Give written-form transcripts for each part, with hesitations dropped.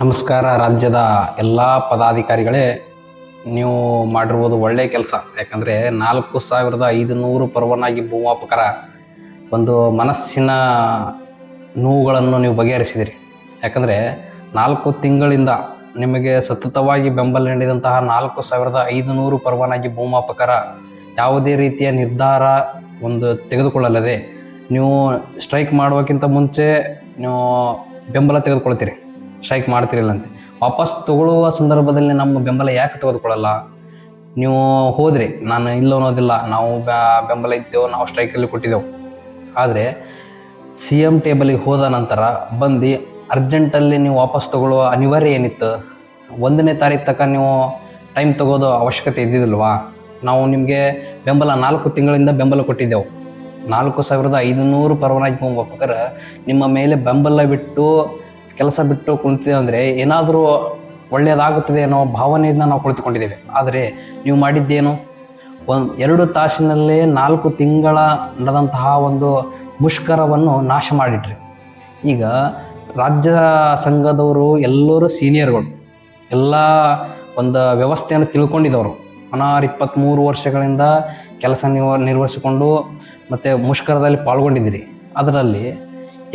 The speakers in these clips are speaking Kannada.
ನಮಸ್ಕಾರ. ರಾಜ್ಯದ ಎಲ್ಲ ಪದಾಧಿಕಾರಿಗಳೇ, ನೀವು ಮಾಡಿರುವುದು ಒಳ್ಳೆಯ ಕೆಲಸ. ಯಾಕಂದರೆ 4,500 ಪರವಾನಗಿ ಭೂಮಾಪಕರ ಒಂದು ಮನಸ್ಸಿನ ನೋವುಗಳನ್ನು ನೀವು ಬಗೆಹರಿಸಿದಿರಿ. ಯಾಕಂದರೆ 4 ತಿಂಗಳಿಂದ ನಿಮಗೆ ಸತತವಾಗಿ ಬೆಂಬಲ ನೀಡಿದಂತಹ 4,500 ಪರವಾನಗಿ ಭೂಮಾಪಕರ ಯಾವುದೇ ರೀತಿಯ ನಿರ್ಧಾರ ತೆಗೆದುಕೊಳ್ಳಲ್ಲದೆ ನೀವು ಸ್ಟ್ರೈಕ್ ಮಾಡುವಕ್ಕಿಂತ ಮುಂಚೆ ನೀವು ಬೆಂಬಲ ತೆಗೆದುಕೊಳ್ತೀರಿ. ಸ್ಟ್ರೈಕ್ ಮಾಡ್ತಿರಲಿಲ್ಲಂತೆ. ವಾಪಸ್ ತಗೊಳ್ಳುವ ಸಂದರ್ಭದಲ್ಲಿ ನಮ್ಮ ಬೆಂಬಲ ಯಾಕೆ ತೆಗೆದುಕೊಳ್ಳಲ್ಲ? ನೀವು ಹೋದ್ರಿ, ನಾನು ಇಲ್ಲ ಅನ್ನೋದಿಲ್ಲ, ನಾವು ಬೆಂಬಲ ಇದ್ದೇವೆ, ನಾವು ಸ್ಟ್ರೈಕಲ್ಲಿ ಕೊಟ್ಟಿದ್ದೆವು. ಆದರೆ CM ಟೇಬಲಿಗೆ ಹೋದ ನಂತರ ಬಂದು ಅರ್ಜೆಂಟಲ್ಲಿ ನೀವು ವಾಪಸ್ ತಗೊಳ್ಳುವ ಅನಿವಾರ್ಯ ಏನಿತ್ತು? 1ನೇ ತಾರೀಕು ತನಕ ನೀವು ಟೈಮ್ ತಗೋದು ಅವಶ್ಯಕತೆ ಇದ್ದಿದ್ದಿಲ್ವಾ? ನಾವು ನಿಮಗೆ ಬೆಂಬಲ 4 ತಿಂಗಳಿಂದ ಬೆಂಬಲ ಕೊಟ್ಟಿದ್ದೆವು. 4,500 ಪರವಾನಗಿ ಭೂಮಾಪಕರ ನಿಮ್ಮ ಮೇಲೆ ಬೆಂಬಲ ಬಿಟ್ಟು ಕೆಲಸ ಬಿಟ್ಟು ಕುಳಿತಿದ್ದೇವೆ ಅಂದರೆ ಏನಾದರೂ ಒಳ್ಳೆಯದಾಗುತ್ತದೆ ಅನ್ನೋ ಭಾವನೆಯಿಂದ ನಾವು ಕುಳಿತುಕೊಂಡಿದ್ದೇವೆ. ಆದರೆ ನೀವು ಮಾಡಿದ್ದೇನು? 2 ತಾಸಿನಲ್ಲೇ 4 ತಿಂಗಳ ನಡೆದಂತಹ ಒಂದು ಮುಷ್ಕರವನ್ನು ನಾಶ ಮಾಡಿಟ್ರಿ. ಈಗ ರಾಜ್ಯ ಸಂಘದವರು ಎಲ್ಲರೂ ಸೀನಿಯರ್ಗಳು, ಎಲ್ಲ ಒಂದು ವ್ಯವಸ್ಥೆಯನ್ನು ತಿಳ್ಕೊಂಡಿದ್ದವರು. 23 ವರ್ಷಗಳಿಂದ ಕೆಲಸ ನಿರ್ವಹಿಸಿಕೊಂಡು ಮತ್ತು ಮುಷ್ಕರದಲ್ಲಿ ಪಾಲ್ಗೊಂಡಿದ್ದೀರಿ. ಅದರಲ್ಲಿ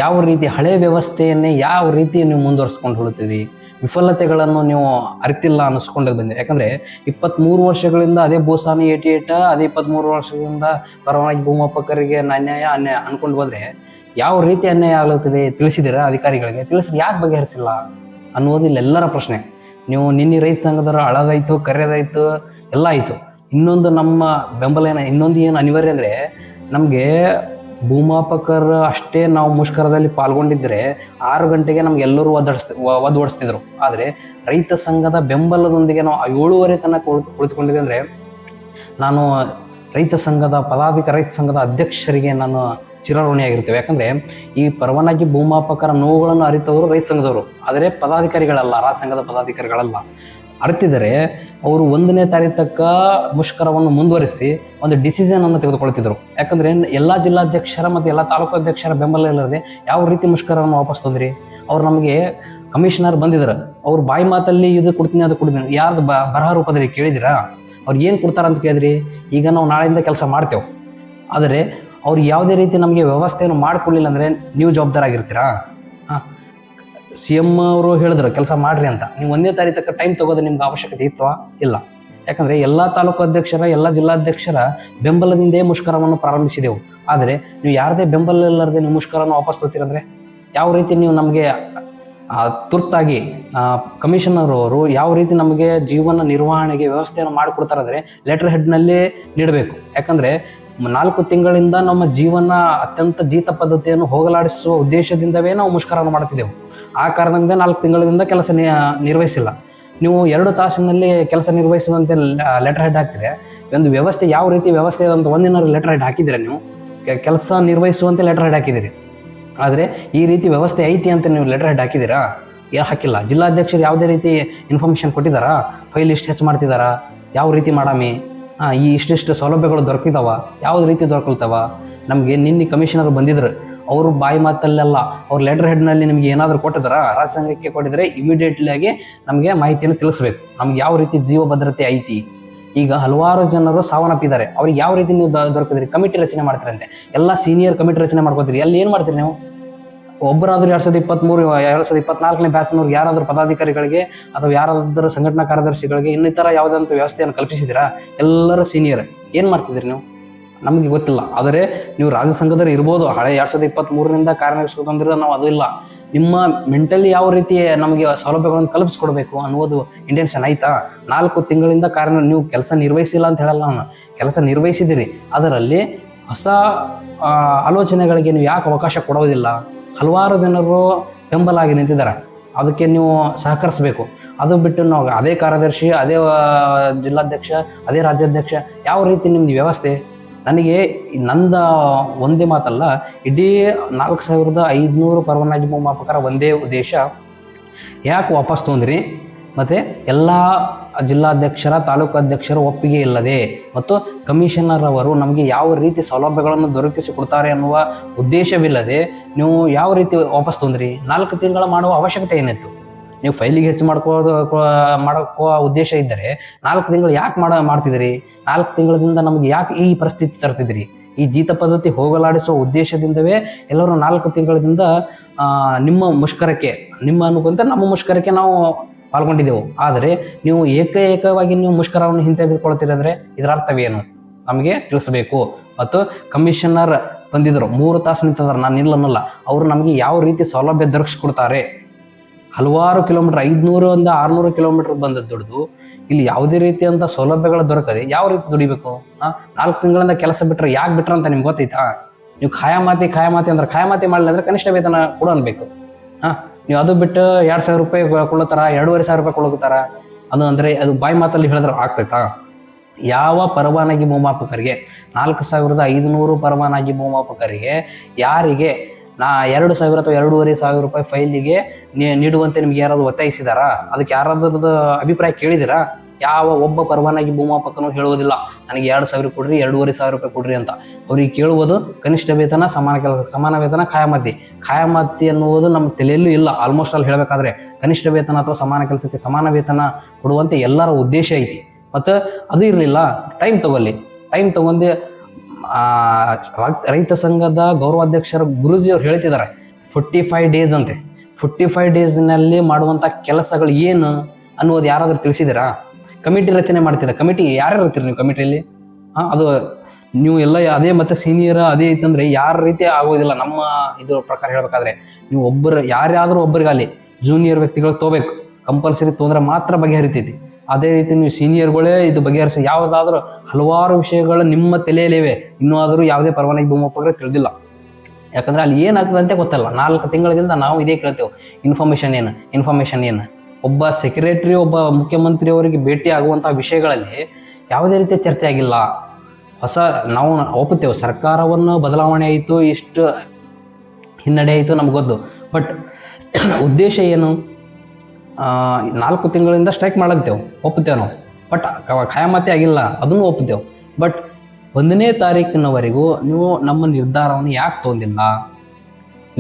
ಯಾವ ರೀತಿ ಹಳೆಯ ವ್ಯವಸ್ಥೆಯನ್ನೇ ಯಾವ ರೀತಿ ನೀವು ಮುಂದುವರಿಸ್ಕೊಂಡು ಹೋಗ್ತೀರಿ? ವಿಫಲತೆಗಳನ್ನು ನೀವು ಅರಿತಿಲ್ಲ ಅನ್ನಿಸ್ಕೊಂಡು ಬಂದೆ. ಯಾಕಂದರೆ 23 ವರ್ಷಗಳಿಂದ ಅದೇ ಭೂಸಾನಿ 88, ಅದೇ 23 ವರ್ಷಗಳಿಂದ ಪರವಾನಗಿ ಭೂಮಾಪಕರಿಗೆ ಅನ್ಯಾಯ ಅಂದ್ಕೊಂಡು ಬಂದರೆ ಯಾವ ರೀತಿ ಅನ್ಯಾಯ ಆಗುತ್ತದೆ ತಿಳಿಸಿದ್ದೀರಾ ಅಧಿಕಾರಿಗಳಿಗೆ? ತಿಳಿಸಿದ್ರೆ ಯಾಕೆ ಬಗೆಹರಿಸಿಲ್ಲ ಅನ್ನೋದು ಇಲ್ಲೆಲ್ಲರ ಪ್ರಶ್ನೆ. ನೀವು ನಿನ್ನೆ ರೈತ ಸಂಘದವರು ಅಳದಾಯಿತು, ಕರೆಯೋದಾಯಿತು, ಎಲ್ಲ ಆಯಿತು. ಇನ್ನೊಂದು ನಮ್ಮ ಬೆಂಬಲ ಇನ್ನೊಂದು ಏನು ಅನಿವಾರ್ಯ ಅಂದರೆ, ನಮಗೆ ಭೂಮಾಪಕರು ಅಷ್ಟೇ ನಾವು ಮುಷ್ಕರದಲ್ಲಿ ಪಾಲ್ಗೊಂಡಿದ್ದರೆ 6 ಗಂಟೆಗೆ ನಮ್ಗೆ ಎಲ್ಲರೂ ಒದ್ದು ಓಡಿಸ್ತಿದ್ರು. ಆದರೆ ರೈತ ಸಂಘದ ಬೆಂಬಲದೊಂದಿಗೆ ನಾವು 7:30 ತನಕ ಕುಳಿತುಕೊಂಡಿದ್ದೆ. ಅಂದರೆ ನಾನು ರೈತ ಸಂಘದ ರೈತ ಸಂಘದ ಅಧ್ಯಕ್ಷರಿಗೆ ನಾನು ಚಿರಋಣಿಯಾಗಿರ್ತೇವೆ. ಯಾಕಂದರೆ ಈ ಪರವಾನಗಿ ಭೂಮಾಪಕರ ನೋವುಗಳನ್ನು ಅರಿತವರು ರೈತ ಸಂಘದವರು, ಆದರೆ ಪದಾಧಿಕಾರಿಗಳಲ್ಲ, ರಾಜ್ಯ ಸಂಘದ ಪದಾಧಿಕಾರಿಗಳಲ್ಲ. ಅರಿತಿದರೆ ಅವರು 1ನೇ ತಾರೀಕು ತನಕ ಮುಷ್ಕರವನ್ನು ಮುಂದುವರಿಸಿ ಒಂದು ಡಿಸಿಷನನ್ನು ತೆಗೆದುಕೊಳ್ತಿದ್ರು. ಯಾಕಂದರೆ ಎಲ್ಲ ಜಿಲ್ಲಾಧ್ಯಕ್ಷರ ಮತ್ತು ಎಲ್ಲ ತಾಲೂಕು ಅಧ್ಯಕ್ಷರ ಬೆಂಬಲ ಇಲ್ಲದೆ ಯಾವ ರೀತಿ ಮುಷ್ಕರವನ್ನು ವಾಪಸ್ ತಂದ್ರಿ? ಅವ್ರು ನಮಗೆ ಕಮಿಷನರ್ ಬಂದಿದ್ರು, ಅವ್ರು ಬಾಯಿ ಮಾತಲ್ಲಿ ಇದು ಕೊಡ್ತೀನಿ ಅದು ಕೊಡ್ತೀನಿ, ಯಾರ್ದು ಬರಹ ರೂಪದಲ್ಲಿ ಕೇಳಿದಿರಾ? ಅವ್ರು ಏನು ಕೊಡ್ತಾರಂತ ಕೇಳಿದ್ರಿ? ಈಗ ನಾವು ನಾಳೆಯಿಂದ ಕೆಲಸ ಮಾಡ್ತೇವೆ, ಆದರೆ ಅವ್ರು ಯಾವುದೇ ರೀತಿ ನಮಗೆ ವ್ಯವಸ್ಥೆಯನ್ನು ಮಾಡಿಕೊಡ್ಲಿಲ್ಲ ಅಂದರೆ ನೀವು ಜವಾಬ್ದಾರಾಗಿರ್ತೀರಾ? CM ಅವರು ಹೇಳಿದ್ರು ಕೆಲಸ ಮಾಡಿರಿ ಅಂತ. ನೀವು 1ನೇ ತಾರೀಕು ತನಕ ಟೈಮ್ ತಗೋದು ನಿಮ್ಗೆ ಅವಶ್ಯಕತೆ ಇತ್ತು? ಇಲ್ಲ. ಯಾಕಂದರೆ ಎಲ್ಲ ತಾಲೂಕು ಅಧ್ಯಕ್ಷರ, ಎಲ್ಲ ಜಿಲ್ಲಾಧ್ಯಕ್ಷರ ಬೆಂಬಲದಿಂದೇ ಮುಷ್ಕರವನ್ನು ಪ್ರಾರಂಭಿಸಿದೆವು. ಆದರೆ ನೀವು ಯಾರದೇ ಬೆಂಬಲ ಇಲ್ಲದೆ ನೀವು ಮುಷ್ಕರವನ್ನು ವಾಪಸ್ ತೋತೀರಂದರೆ ಯಾವ ರೀತಿ ನೀವು ನಮಗೆ ತುರ್ತಾಗಿ ಕಮಿಷನರ್ ಅವರು ಯಾವ ರೀತಿ ನಮಗೆ ಜೀವನ ನಿರ್ವಹಣೆಗೆ ವ್ಯವಸ್ಥೆಯನ್ನು ಮಾಡಿಕೊಡ್ತಾರಂದರೆ ಲೆಟರ್ ಹೆಡ್ನಲ್ಲೇ ನೀಡಬೇಕು. ಯಾಕಂದರೆ 4 ತಿಂಗಳಿಂದ ನಮ್ಮ ಜೀವನ ಅತ್ಯಂತ ಜೀತ ಪದ್ಧತಿಯನ್ನು ಹೋಗಲಾಡಿಸುವ ಉದ್ದೇಶದಿಂದವೇ ನಾವು ಮುಷ್ಕರವನ್ನು ಮಾಡ್ತಿದ್ದೆವು. ಆ ಕಾರಣದಿಂದ 4 ತಿಂಗಳಿಂದ ಕೆಲಸ ನಿರ್ವಹಿಸಿಲ್ಲ. ನೀವು 2 ತಾಸಿನಲ್ಲಿ ಕೆಲಸ ನಿರ್ವಹಿಸುವಂತೆ ಲೆಟರ್ ಹೆಡ್ ಹಾಕ್ತೀರಿ. ಒಂದು ವ್ಯವಸ್ಥೆ ಯಾವ ರೀತಿ ವ್ಯವಸ್ಥೆ ಅಂತ ಒಂದಿನ ಲೆಟರ್ ಹೆಡ್ ಹಾಕಿದ್ದೀರಾ? ನೀವು ಕೆಲಸ ನಿರ್ವಹಿಸುವಂತೆ ಲೆಟರ್ ಹೆಡ್ ಹಾಕಿದ್ದೀರಿ, ಆದರೆ ಈ ರೀತಿ ವ್ಯವಸ್ಥೆ ಐತಿ ಅಂತ ನೀವು ಲೆಟರ್ ಹೆಡ್ ಹಾಕಿದ್ದೀರಾ? ಹಾಕಿಲ್ಲ. ಜಿಲ್ಲಾಧ್ಯಕ್ಷರು ಯಾವುದೇ ರೀತಿ ಇನ್ಫಾರ್ಮೇಷನ್ ಕೊಟ್ಟಿದ್ದಾರಾ? ಫೈಲ್ ಇಷ್ಟು ಹೆಚ್ಚು ಮಾಡ್ತಿದ್ದಾರಾ? ಯಾವ ರೀತಿ ಮಾಡಾಮಿ? ಈ ಇಷ್ಟಿಷ್ಟು ಸೌಲಭ್ಯಗಳು ದೊರಕಿದಾವ? ಯಾವ ರೀತಿ ದೊರಕಲ್ತಾವ? ನಮಗೆ ನಿನ್ನೆ ಕಮಿಷನರ್ ಬಂದಿದ್ರು, ಅವರು ಬಾಯಿ ಮಾತಲ್ಲೆಲ್ಲ ಅವ್ರು ಲೆಟರ್ ಹೆಡ್ನಲ್ಲಿ ನಿಮ್ಗೆ ಏನಾದರೂ ಕೊಟ್ಟಿದ್ದಾರಾ? ರಾಜ್ಯ ಸಂಘಕ್ಕೆ ಕೊಟ್ಟಿದ್ರೆ ಇಮಿಡಿಯೇಟ್ಲಿ ಆಗಿ ನಮಗೆ ಮಾಹಿತಿಯನ್ನು ತಿಳಿಸ್ಬೇಕು. ನಮ್ಗೆ ಯಾವ ರೀತಿ ಜೀವ ಭದ್ರತೆ ಐತಿ? ಈಗ ಹಲವಾರು ಜನರು ಸಾವನ್ನಪ್ಪಿದ್ದಾರೆ, ಅವ್ರಿಗೆ ಯಾವ ರೀತಿ ನೀವು ದೊರಕಿದ್ರಿ? ಕಮಿಟಿ ರಚನೆ ಮಾಡ್ತಾರಂತೆ, ಎಲ್ಲ ಸೀನಿಯರ್ ಕಮಿಟಿ ರಚನೆ ಮಾಡ್ಕೋತೀರಿ. ಅಲ್ಲಿ ಏನು ಮಾಡ್ತೀರಿ ನೀವು? ಒಬ್ಬರಾದರೂ 2023 2024ನೇ ಬ್ಯಾಚ್ನವ್ರು ಯಾರಾದರೂ ಪದಾಧಿಕಾರಿಗಳಿಗೆ ಅಥವಾ ಯಾರಾದರೂ ಸಂಘಟನಾ ಕಾರ್ಯದರ್ಶಿಗಳಿಗೆ ಇನ್ನಿತರ ಯಾವುದಂತ ವ್ಯವಸ್ಥೆಯನ್ನು ಕಲ್ಪಿಸಿದ್ದೀರಾ? ಎಲ್ಲರೂ ಸೀನಿಯರ್. ಏನು ಮಾಡ್ತಿದ್ದೀರಿ ನೀವು? ನಮಗೆ ಗೊತ್ತಿಲ್ಲ. ಆದರೆ ನೀವು ರಾಜ್ಯ ಸಂಘದಲ್ಲಿ ಇರ್ಬೋದು, ಹಳೆ 2023ರಿಂದ ಕಾರ್ಯನಿರ್ವಹಿಸೋದಂದ್ರೆ ನಾವು ಅದು ಇಲ್ಲ. ನಿಮ್ಮ ಮೆಂಟಲಿ ಯಾವ ರೀತಿ ನಮಗೆ ಸೌಲಭ್ಯಗಳನ್ನು ಕಲ್ಪಿಸ್ಕೊಡ್ಬೇಕು ಅನ್ನೋದು ಇಂಟೆನ್ಷನ್ ಆಯಿತಾ? 4 ತಿಂಗಳಿಂದ ನೀವು ಕೆಲಸ ನಿರ್ವಹಿಸಿಲ್ಲ ಅಂತ ಹೇಳಲ್ಲ, ನಾನು ಕೆಲಸ ನಿರ್ವಹಿಸಿದ್ದೀರಿ. ಅದರಲ್ಲಿ ಹೊಸ ಆಲೋಚನೆಗಳಿಗೆ ನೀವು ಯಾಕೆ ಅವಕಾಶ ಕೊಡೋದಿಲ್ಲ? ಹಲವಾರು ಜನರು ಬೆಂಬಲ ಆಗಿ ನಿಂತಿದ್ದಾರೆ, ಅದಕ್ಕೆ ನೀವು ಸಹಕರಿಸಬೇಕು. ಅದು ಬಿಟ್ಟು ನಾವು ಅದೇ ಕಾರ್ಯದರ್ಶಿ, ಅದೇ ಜಿಲ್ಲಾಧ್ಯಕ್ಷ, ಅದೇ ರಾಜ್ಯಾಧ್ಯಕ್ಷ, ಯಾವ ರೀತಿ ನಿಮ್ದು ವ್ಯವಸ್ಥೆ? ನನಗೆ ಒಂದೇ ಮಾತಲ್ಲ, ಇಡೀ 4,500 ಪರವಾನಗಿ ಭೂಮಾಪಕರ ಒಂದೇ ಉದ್ದೇಶ, ಯಾಕೆ ವಾಪಸ್ ತೊಂದ್ರಿ? ಮತ್ತು ಎಲ್ಲ ಜಿಲ್ಲಾಧ್ಯಕ್ಷರ, ತಾಲೂಕು ಅಧ್ಯಕ್ಷರ ಒಪ್ಪಿಗೆ ಇಲ್ಲದೆ ಮತ್ತು ಕಮಿಷನರ್ ಅವರು ನಮಗೆ ಯಾವ ರೀತಿ ಸೌಲಭ್ಯಗಳನ್ನು ದೊರಕಿಸಿಕೊಡ್ತಾರೆ ಅನ್ನುವ ಉದ್ದೇಶವಿಲ್ಲದೆ ನೀವು ಯಾವ ರೀತಿ ವಾಪಸ್ ತಂದ್ರಿ? 4 ತಿಂಗಳ ಮಾಡುವ ಅವಶ್ಯಕತೆ ಏನಿತ್ತು? ನೀವು ಫೈಲಿಗೆ ಹೆಚ್ಚು ಮಾಡೋಕ್ಕೋ ಉದ್ದೇಶ ಇದ್ದರೆ 4 ತಿಂಗಳು ಯಾಕೆ ಮಾಡ್ತಿದ್ದೀರಿ? 4 ತಿಂಗಳಿಂದ ನಮಗೆ ಯಾಕೆ ಈ ಪರಿಸ್ಥಿತಿ ತರ್ತಿದ್ರಿ? ಈ ಜೀತ ಪದ್ಧತಿ ಹೋಗಲಾಡಿಸುವ ಉದ್ದೇಶದಿಂದವೇ ಎಲ್ಲರೂ 4 ತಿಂಗಳಿಂದ ನಿಮ್ಮ ಮುಷ್ಕರಕ್ಕೆ, ನಿಮ್ಮ ಅನುಕೂಲತೆ ನಮ್ಮ ಮುಷ್ಕರಕ್ಕೆ ನಾವು ಪಾಲ್ಗೊಂಡಿದ್ದೆವು. ಆದರೆ ನೀವು ಏಕವಾಗಿ ನೀವು ಮುಷ್ಕರವನ್ನು ಹಿಂತೆಗೆದುಕೊಳ್ತೀರಿ ಅಂದರೆ ಇದರ ಅರ್ಥವೇನು ನಮಗೆ ತಿಳಿಸಬೇಕು. ಮತ್ತು ಕಮಿಷನರ್ ಬಂದಿದ್ದರು, 3 ತಾಸು ನಿಂತಿದ್ದಾರೆ, ನಾನು ನಿಲ್ಲನ್ನಲ್ಲ. ಅವರು ನಮಗೆ ಯಾವ ರೀತಿ ಸೌಲಭ್ಯ ದೊರಕಿಸ್ಕೊಡ್ತಾರೆ? ಹಲವಾರು ಕಿಲೋಮೀಟರ್ 500 600 ಕಿಲೋಮೀಟರ್ ಬಂದ ದುಡಿದು ಇಲ್ಲಿ ಯಾವುದೇ ರೀತಿಯಂಥ ಸೌಲಭ್ಯಗಳು ದೊರಕದೆ ಯಾವ ರೀತಿ ದುಡಿಬೇಕು? 4 ತಿಂಗಳಿಂದ ಕೆಲಸ ಬಿಟ್ಟರೆ ಯಾಕೆ ಬಿಟ್ರೆ ಅಂತ ನಿಮ್ಗೆ ಗೊತ್ತೈತಾ? ನೀವು ಖಾಯಮಾತಿ ಅಂದ್ರೆ ಖಾಯಮಾತಿ ಮಾಡಲಿ ಅಂದರೆ ಕನಿಷ್ಠ ವೇತನ ಕೂಡ ಅನ್ಬೇಕು. ನೀವು ಅದು ಬಿಟ್ಟು 2,000 ರೂಪಾಯಿ ಕೊಳ್ಳುತ್ತಾರ, 2,500 ರೂಪಾಯಿ ಕೊಳ್ಳುತ್ತಾರ. ಅದು ಅಂದರೆ ಅದು ಬಾಯಿ ಮಾತಲ್ಲಿ ಹೇಳಿದ್ರೆ ಆಗ್ತೈತಾ? ಯಾವ ಪರವಾನಗಿ ಭೂಮಾಪಕರಿಗೆ 4,500 ಪರವಾನಗಿ ಭೂಮಾಪಕರಿಗೆ ಯಾರಿಗೆ 2,000 ಅಥವಾ 2,500 ರೂಪಾಯಿ ಫೈಲಿಗೆ ನೀಡುವಂತೆ ನಿಮ್ಗೆ ಯಾರಾದ್ರು ಒತ್ತಾಯಿಸಿದಾರಾ? ಅದಕ್ಕೆ ಯಾರಾದ್ರದ್ದು ಅಭಿಪ್ರಾಯ ಕೇಳಿದಿರಾ? ಯಾವ ಒಬ್ಬ ಪರವಾನಗಿ ಭೂಮಾಪಕನು ಹೇಳುವುದಿಲ್ಲ ನನಗೆ 2,000 ಕೊಡ್ರಿ, 2,500 ರೂಪಾಯಿ ಕೊಡ್ರಿ ಅಂತ. ಅವ್ರಿಗೆ ಕೇಳುವುದು ಕನಿಷ್ಠ ವೇತನ, ಸಮಾನ ಕೆಲಸ, ಸಮಾನ ವೇತನ, ಖಾಯಮಾತಿ ಅನ್ನುವುದು ನಮ್ಮ ತಲೆಯಲ್ಲೂ ಇಲ್ಲ. ಆಲ್ಮೋಸ್ಟ್ ಅಲ್ಲಿ ಹೇಳಬೇಕಾದ್ರೆ ಕನಿಷ್ಠ ವೇತನ ಅಥವಾ ಸಮಾನ ಕೆಲಸಕ್ಕೆ ಸಮಾನ ವೇತನ ಕೊಡುವಂತೆ ಎಲ್ಲರ ಉದ್ದೇಶ ಐತಿ. ಮತ್ತು ಅದು ಇರಲಿಲ್ಲ, ಟೈಮ್ ತಗೊಂಡು ರೈತ ಸಂಘದ ಗೌರವಾಧ್ಯಕ್ಷರ ಗುರೂಜಿ ಅವ್ರು ಹೇಳ್ತಿದ್ದಾರೆ 45 ಡೇಸ್ ಅಂತೆ. 45 ಡೇಸ್ನಲ್ಲಿ ಮಾಡುವಂಥ ಕೆಲಸಗಳು ಏನು ಅನ್ನೋದು ಯಾರಾದರೂ ತಿಳಿಸಿದ್ದೀರಾ? ಕಮಿಟಿ ರಚನೆ ಮಾಡ್ತೀರಾ? ಕಮಿಟಿ ಯಾರ್ಯಾರು ಇರ್ತೀರಿ ನೀವು ಕಮಿಟಿಯಲ್ಲಿ? ಅದು ನೀವು ಎಲ್ಲ ಅದೇ ಮತ್ತೆ ಸೀನಿಯರ್ ಅದೇ ಇತ್ತಂದ್ರೆ ಯಾರ ರೀತಿ ಆಗೋದಿಲ್ಲ. ನಮ್ಮ ಇದು ಪ್ರಕಾರ ಹೇಳಬೇಕಾದ್ರೆ ನೀವು ಯಾರ್ಯಾದ್ರೂ ಒಬ್ಬರಿಗಾಲಿ ಜೂನಿಯರ್ ವ್ಯಕ್ತಿಗಳು ತಗೋಬೇಕು, ಕಂಪಲ್ಸರಿ ತೊಂದರೆ ಮಾತ್ರ ಬಗೆಹರಿತೈತಿ. ಅದೇ ರೀತಿ ನೀವು ಸೀನಿಯರ್ಗಳೇ ಇದು ಬಗೆಹರಿಸಿ ಯಾವುದಾದ್ರೂ ಹಲವಾರು ವಿಷಯಗಳು ನಿಮ್ಮ ತಲೆಯಲ್ಲಿವೆ, ಇನ್ನೂ ಆದರೂ ಯಾವುದೇ ಪರವಾನಗಿ ಭೂಮಾಪಕರು ತಿಳಿದಿಲ್ಲ. ಯಾಕಂದರೆ ಅಲ್ಲಿ ಏನಾಗ್ತದೆ ಅಂತ ಗೊತ್ತಲ್ಲ. 4 ತಿಂಗಳಿಂದ ನಾವು ಇದೇ ಕೇಳ್ತೇವೆ, ಇನ್ಫಾರ್ಮೇಷನ್ ಏನು. ಒಬ್ಬ ಸೆಕ್ರೆಟರಿ, ಒಬ್ಬ ಮುಖ್ಯಮಂತ್ರಿ ಅವರಿಗೆ ಭೇಟಿ ಆಗುವಂಥ ವಿಷಯಗಳಲ್ಲಿ ಯಾವುದೇ ರೀತಿಯ ಚರ್ಚೆ ಆಗಿಲ್ಲ. ನಾವು ಒಪ್ಪುತ್ತೇವೆ, ಸರ್ಕಾರವನ್ನು ಬದಲಾವಣೆ ಆಯಿತು, ಇಷ್ಟು ಹಿನ್ನಡೆ ಆಯಿತು ನಮ್ಗೆ ಗೊತ್ತು. ಬಟ್ ಉದ್ದೇಶ ಏನು? 4 ತಿಂಗಳಿಂದ ಸ್ಟ್ರೈಕ್ ಮಾಡಾಕ್ತೇವೆ, ಒಪ್ಪುತ್ತೇವೆ ನಾವು. ಬಟ್ ಖಾಯಮಾತಿ ಆಗಿಲ್ಲ, ಅದನ್ನು ಒಪ್ಪುತ್ತೇವೆ. ಬಟ್ 1ನೇ ತಾರೀಕಿನವರೆಗೂ ನೀವು ನಮ್ಮ ನಿರ್ಧಾರವನ್ನು ಯಾಕೆ ತೊಗೊಂಡಿಲ್ಲ?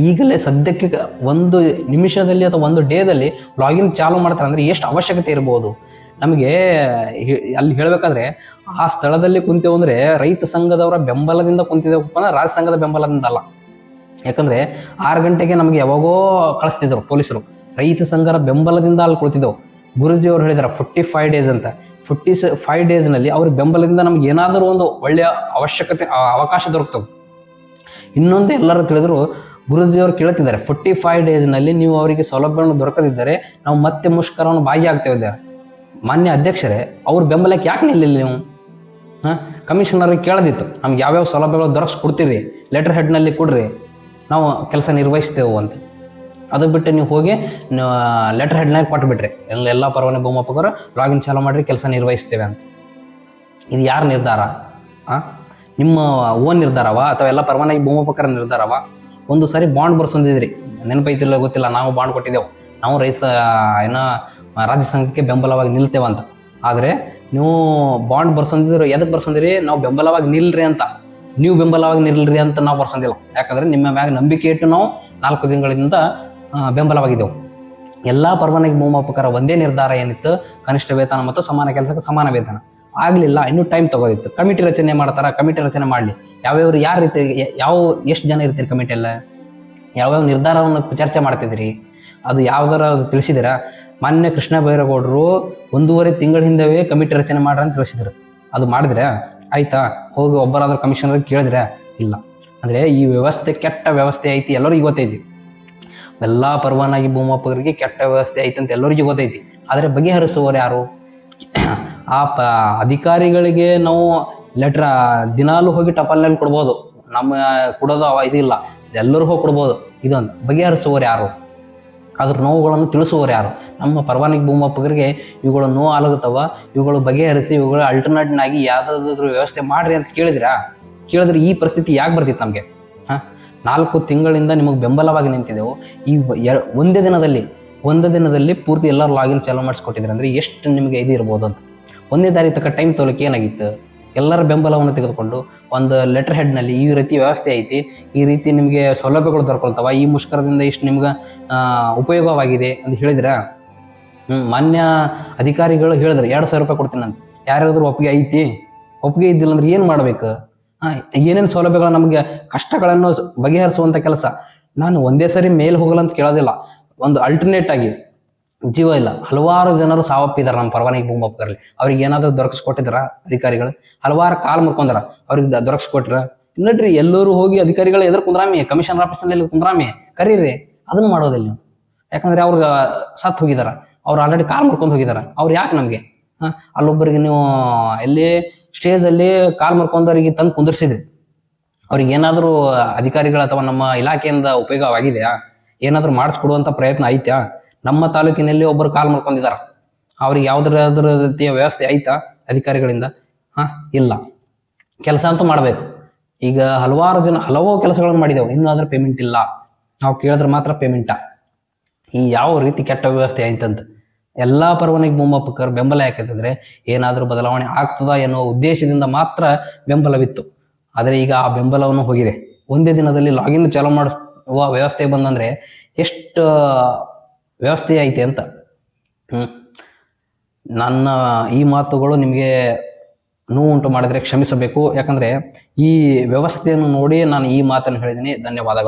ಈಗಲೇ ಸದ್ಯಕ್ಕೆ 1 ನಿಮಿಷದಲ್ಲಿ ಅಥವಾ 1 ಡೇದಲ್ಲಿ ಲಾಗಿನ್ ಚಾಲು ಮಾಡ್ತಾರೆ ಅಂದರೆ ಎಷ್ಟು ಅವಶ್ಯಕತೆ ಇರ್ಬೋದು ನಮಗೆ? ಅಲ್ಲಿ ಹೇಳಬೇಕಾದ್ರೆ ಆ ಸ್ಥಳದಲ್ಲಿ ಕುಂತೇವೆ ಅಂದರೆ ರೈತ ಸಂಘದವರ ಬೆಂಬಲದಿಂದ ಕುಂತಿದ್ದೇವಪ್ಪ, ರಾಜ್ಯ ಸಂಘದ ಬೆಂಬಲದಿಂದ ಅಲ್ಲ. ಯಾಕಂದರೆ 6 ಗಂಟೆಗೆ ನಮಗೆ ಯಾವಾಗೋ ಕಳಿಸ್ತಿದ್ರು ಪೊಲೀಸರು, ರೈತ ಸಂಘದ ಬೆಂಬಲದಿಂದ ಅಲ್ಲಿ ಕುಳಿತಿದ್ದೆವು. ಗುರುಜಿ ಅವರು ಹೇಳಿದ್ದಾರೆ 45 ಡೇಸ್ ಅಂತ. 45 ಡೇಸ್ನಲ್ಲಿ ಅವ್ರ ಬೆಂಬಲದಿಂದ ನಮ್ಗೆ ಏನಾದರೂ ಒಂದು ಒಳ್ಳೆಯ ಅವಕಾಶ ದೊರಕ್ತವೆ. ಇನ್ನೊಂದು ಎಲ್ಲರೂ ತಿಳಿದ್ರು, ಗುರುಜಿ ಅವರು ಕೇಳ್ತಿದ್ದಾರೆ 45 ಡೇಸ್ನಲ್ಲಿ ನೀವು ಅವರಿಗೆ ಸೌಲಭ್ಯವನ್ನು ದೊರಕದಿದ್ದರೆ ನಾವು ಮತ್ತೆ ಮುಷ್ಕರವನ್ನು ಭಾಗಿಯಾಗ್ತೇವಿದ್ದಾರೆ. ಮಾನ್ಯ ಅಧ್ಯಕ್ಷರೇ, ಅವ್ರ ಬೆಂಬಲಕ್ಕೆ ಯಾಕೆ ನಿಲ್ಲಿಲ್ಲ ನೀವು? ಕಮಿಷನರ್ಗೆ ಕೇಳದಿತ್ತು, ನಮ್ಗೆ ಯಾವ್ಯಾವ ಸೌಲಭ್ಯಗಳು ದೊರಕಿಸ್ಕೊಡ್ತೀರಿ, ಲೆಟರ್ ಹೆಡ್ನಲ್ಲಿ ಕೊಡ್ರಿ, ನಾವು ಕೆಲಸ ನಿರ್ವಹಿಸ್ತೇವೆ ಅಂತ. ಅದು ಬಿಟ್ಟು ನೀವು ಹೋಗಿ ಲೆಟರ್ ಹೆಡ್ನಾಗ ಕೊಟ್ಬಿಟ್ರಿ, ಎಲ್ಲ ಪರವಾನಗಿ ಭೂಮಾಪಕರು ಲಾಗಿನ್ ಚಾಲು ಮಾಡಿರಿ, ಕೆಲಸ ನಿರ್ವಹಿಸ್ತೇವೆ ಅಂತ. ಇದು ಯಾರ ನಿರ್ಧಾರ? ನಿಮ್ಮ ಓನ್ ನಿರ್ಧಾರವ ಅಥವಾ ಎಲ್ಲ ಪರವಾನಗಿ ಭೂಮಾಪಕರ ನಿರ್ಧಾರವ? ಒಂದು ಸಾರಿ ಬಾಂಡ್ ಬರ್ಸೊಂದಿದ್ರಿ, ನೆನಪೈತಿಲ್ಲ ಗೊತ್ತಿಲ್ಲ, ನಾವು ಬಾಂಡ್ ಕೊಟ್ಟಿದ್ದೆವು, ನಾವು ರಾಜ್ಯ ಸಂಘಕ್ಕೆ ಬೆಂಬಲವಾಗಿ ನಿಲ್ತೇವಂತ. ಆದರೆ ನೀವು ಬಾಂಡ್ ಬರ್ಸೊಂದಿದ್ರು, ಎದಕ್ಕೆ ಬರ್ಸೊಂದಿರಿ? ನಾವು ಬೆಂಬಲವಾಗಿ ನಿಲ್ರಿ ಅಂತ. ನೀವು ಬೆಂಬಲವಾಗಿ ನಿಲ್ರಿ ಅಂತ ನಾವು ಬರ್ಸೊಂದಿಲ್ಲ. ಯಾಕಂದರೆ ನಿಮ್ಮ ಮ್ಯಾಗ ನಂಬಿಕೆ ಇಟ್ಟು ನಾವು 4 ತಿಂಗಳಿಂದ ಬೆಂಬಲವಾಗಿದ್ದೆವು. ಎಲ್ಲ ಪರವಾನಗಿ ಭೂಮಾಪಕರ ಒಂದೇ ನಿರ್ಧಾರ ಏನಿತ್ತು, ಕನಿಷ್ಠ ವೇತನ ಮತ್ತು ಸಮಾನ ಕೆಲಸಕ್ಕೆ ಸಮಾನ ವೇತನ. ಆಗಲಿಲ್ಲ, ಇನ್ನೂ ಟೈಮ್ ತಗೋದಿತ್ತು. ಕಮಿಟಿ ರಚನೆ ಮಾಡ್ತಾರೆ, ಕಮಿಟಿ ರಚನೆ ಮಾಡಲಿ. ಯಾರು ರೀತಿ ಎಷ್ಟು ಜನ ಇರ್ತೀರಿ ಕಮಿಟಿಯಲ್ಲ? ಯಾವ್ಯಾವ ನಿರ್ಧಾರವನ್ನು ಚರ್ಚೆ ಮಾಡ್ತಿದ್ದೀರಿ? ಅದು ಯಾವ್ದಾರ ತಿಳಿಸಿದಿರಾ? ಮಾನ್ಯ ಕೃಷ್ಣ ಬೈರೇಗೌಡರು 1.5 ತಿಂಗಳ ಹಿಂದವೇ ಕಮಿಟಿ ರಚನೆ ಮಾಡ್ರಿ ಅಂತ ತಿಳಿಸಿದ್ರು. ಅದು ಮಾಡಿದ್ರೆ ಆಯ್ತಾ? ಹೋಗಿ ಒಬ್ಬರಾದ್ರೂ ಕಮಿಷನರ್ ಕೇಳಿದ್ರೆ ಇಲ್ಲ. ಅಂದರೆ ಈ ವ್ಯವಸ್ಥೆ ಕೆಟ್ಟ ವ್ಯವಸ್ಥೆ ಐತಿ, ಎಲ್ಲರಿಗೂ ಗೊತ್ತೈತಿ. ಎಲ್ಲ ಪರವಾನಗಿ ಭೂಮಾಪಕರಿಗೆ ಕೆಟ್ಟ ವ್ಯವಸ್ಥೆ ಐತಿ ಅಂತ ಎಲ್ಲರಿಗೂ ಗೊತ್ತೈತಿ. ಆದರೆ ಬಗೆಹರಿಸುವವರು ಯಾರು? ಅಧಿಕಾರಿಗಳಿಗೆ ನಾವು ಲೆಟ್ರ್ ದಿನಾಲೂ ಹೋಗಿ ಟಪಾಲ್ನಲ್ಲಿ ಕೊಡ್ಬೋದು, ನಮ್ಮ ಕೊಡೋದು ಇದಿಲ್ಲ, ಎಲ್ಲರೂ ಹೋಗಿ ಕೊಡ್ಬೋದು. ಇದೊಂದು ಬಗೆಹರಿಸುವವರು ಯಾರು? ಅದ್ರ ನೋವುಗಳನ್ನು ತಿಳಿಸುವವರು ಯಾರು? ನಮ್ಮ ಪರವಾನಗಿ ಭೂಮಾಪಕರಿಗೆ ಇವುಗಳು ನೋವು ಆಲಗುತ್ತವ, ಇವುಗಳು ಬಗೆಹರಿಸಿ, ಇವುಗಳು ಅಲ್ಟರ್ನೇಟ್ನ ಆಗಿ ಯಾವುದಾದ್ರೂ ವ್ಯವಸ್ಥೆ ಮಾಡಿರಿ ಅಂತ ಕೇಳಿದ್ರೆ ಈ ಪರಿಸ್ಥಿತಿ ಯಾಕೆ ಬರ್ತಿತ್ತು ನಮಗೆ? 4 ತಿಂಗಳಿಂದ ನಿಮಗೆ ಬೆಂಬಲವಾಗಿ ನಿಂತಿದ್ದೆವು. ಈ ಒಂದೇ ದಿನದಲ್ಲಿ ಪೂರ್ತಿ ಎಲ್ಲರೂ ಲಾಗಿನ್ ಚಾಲು ಮಾಡಿಸ್ಕೊಟ್ಟಿದ್ರೆ ಅಂದರೆ ಎಷ್ಟು ನಿಮಗೆ ಇದು ಇರ್ಬೋದು ಅಂತ. 1ನೇ ತಾರೀಕು ತಕ್ಕ ಟೈಮ್ ತೊಗೊಳಕ್ಕೆ ಏನಾಗಿತ್ತು? ಎಲ್ಲರ ಬೆಂಬಲವನ್ನು ತೆಗೆದುಕೊಂಡು ಒಂದು ಲೆಟರ್ ಹೆಡ್ನಲ್ಲಿ ಈ ರೀತಿ ವ್ಯವಸ್ಥೆ ಐತಿ, ಈ ರೀತಿ ನಿಮಗೆ ಸೌಲಭ್ಯಗಳು ದೊರಕೊಳ್ತಾವ, ಈ ಮುಷ್ಕರದಿಂದ ಇಷ್ಟು ನಿಮ್ಗೆ ಉಪಯೋಗವಾಗಿದೆ ಅಂತ ಹೇಳಿದ್ರೆ ಮಾನ್ಯ ಅಧಿಕಾರಿಗಳು ಹೇಳಿದ್ರು 2,000 ರೂಪಾಯಿ ಕೊಡ್ತೀನಿ ಅಂತ. ಯಾರಾದ್ರೂ ಒಪ್ಪಿಗೆ ಐತಿ? ಒಪ್ಪಿಗೆ ಇದ್ದಿಲ್ಲ ಅಂದ್ರೆ ಏನು ಮಾಡ್ಬೇಕು? ಏನೇನು ಸೌಲಭ್ಯಗಳು ನಮಗೆ ಕಷ್ಟಗಳನ್ನು ಬಗೆಹರಿಸುವಂಥ ಕೆಲಸ. ನಾನು ಒಂದೇ ಸರಿ ಮೇಲ್ ಹೋಗಲ್ಲ ಅಂತ ಕೇಳೋದಿಲ್ಲ. ಒಂದು ಅಲ್ಟರ್ನೇಟ್ ಆಗಿ ಜೀವ ಇಲ್ಲ, ಹಲವಾರು ಜನರು ಸಾವಪ್ಪಿದ್ದಾರೆ ನಮ್ಮ ಪರವಾನಗಿ ಭೂಮಿ ಒಪ್ಪಕರಲ್ಲಿ. ಅವ್ರಿಗೆ ಏನಾದರೂ ದೊರಕಿಸ್ಕೊಟ್ಟಿದ್ರ ಅಧಿಕಾರಿಗಳು? ಹಲವಾರು ಕಾಲ್ ಮುರ್ಕೊಂಡಾರ, ಅವ್ರಿಗೆ ದೊರಕಿಸ್ಕೊಟ್ರ? ಇಲ್ಲಡ್ರಿ, ಎಲ್ಲರೂ ಹೋಗಿ ಅಧಿಕಾರಿಗಳು ಎದುರು ಕುಂದ್ರಾಮಿ, ಕಮಿಷನರ್ ಆಫೀಸಲ್ಲಿ ಕುಂದ್ರಾಮಿ ಕರೀರಿ. ಅದನ್ನು ಮಾಡೋದಿಲ್ಲ ನೀವು. ಯಾಕಂದ್ರೆ ಅವ್ರು ಸತ್ತು ಹೋಗಿದಾರ, ಅವ್ರು ಆಲ್ರೆಡಿ ಕಾಲ್ ಮುರ್ಕೊಂಡು ಹೋಗಿದಾರ. ಅವ್ರು ಯಾಕೆ ನಮಗೆ? ಅಲ್ಲೊಬ್ಬರಿಗೆ ನೀವು ಎಲ್ಲಿ ಸ್ಟೇಜಲ್ಲಿ ಕಾಲ್ ಮುರ್ಕೊಂಡವ್ರಿಗೆ ತಂದು ಕುಂದಿರ್ಸಿದ್ರಿ, ಅವ್ರಿಗೆ ಏನಾದರೂ ಅಧಿಕಾರಿಗಳು ಅಥವಾ ನಮ್ಮ ಇಲಾಖೆಯಿಂದ ಉಪಯೋಗವಾಗಿದೆಯಾ? ಏನಾದರೂ ಮಾಡಿಸ್ಕೊಡುವಂಥ ಪ್ರಯತ್ನ ಐತ್ಯಾ? ನಮ್ಮ ತಾಲೂಕಿನಲ್ಲಿ ಒಬ್ಬರು ಕಾಲ್ ಮಾಡ್ಕೊಂಡಿದ್ದಾರೆ, ಅವ್ರಿಗೆ ಯಾವ್ದಾದ್ರ ರೀತಿಯ ವ್ಯವಸ್ಥೆ ಐತಾ ಅಧಿಕಾರಿಗಳಿಂದ? ಇಲ್ಲ. ಕೆಲಸ ಅಂತೂ ಮಾಡಬೇಕು. ಈಗ ಹಲವಾರು ಜನ ಹಲವು ಕೆಲಸಗಳನ್ನು ಮಾಡಿದೆವು, ಇನ್ನೂ ಆದ್ರೆ ಪೇಮೆಂಟ್ ಇಲ್ಲ. ನಾವು ಕೇಳಿದ್ರೆ ಮಾತ್ರ ಪೇಮೆಂಟಾ? ಈ ಯಾವ ರೀತಿ ಕೆಟ್ಟ ವ್ಯವಸ್ಥೆ ಆಯ್ತಂತ ಎಲ್ಲ ಪರವಾನಗಿ ಭೂಮಾಪಕರು ಬೆಂಬಲ ಯಾಕಂತಂದ್ರೆ ಏನಾದರೂ ಬದಲಾವಣೆ ಆಗ್ತದ ಎನ್ನುವ ಉದ್ದೇಶದಿಂದ ಮಾತ್ರ ಬೆಂಬಲವಿತ್ತು. ಆದರೆ ಈಗ ಆ ಬೆಂಬಲವನ್ನು ಹೋಗಿದೆ. ಒಂದೇ ದಿನದಲ್ಲಿ ಲಾಗಿನ್ ಚಾಲೂ ಮಾಡಿಸುವ ವ್ಯವಸ್ಥೆ ಬಂದಂದ್ರೆ ಎಷ್ಟು ವ್ಯವಸ್ಥೆ ಐತೆ ಅಂತ. ನನ್ನ ಈ ಮಾತುಗಳು ನಿಮಗೆ ನೋವುಂಟು ಮಾಡಿದರೆ ಕ್ಷಮಿಸಬೇಕು. ಯಾಕಂದ್ರೆ ಈ ವ್ಯವಸ್ಥೆಯನ್ನು ನೋಡಿ ನಾನು ಈ ಮಾತನ್ನು ಹೇಳಿದ್ದೀನಿ. ಧನ್ಯವಾದಗಳು.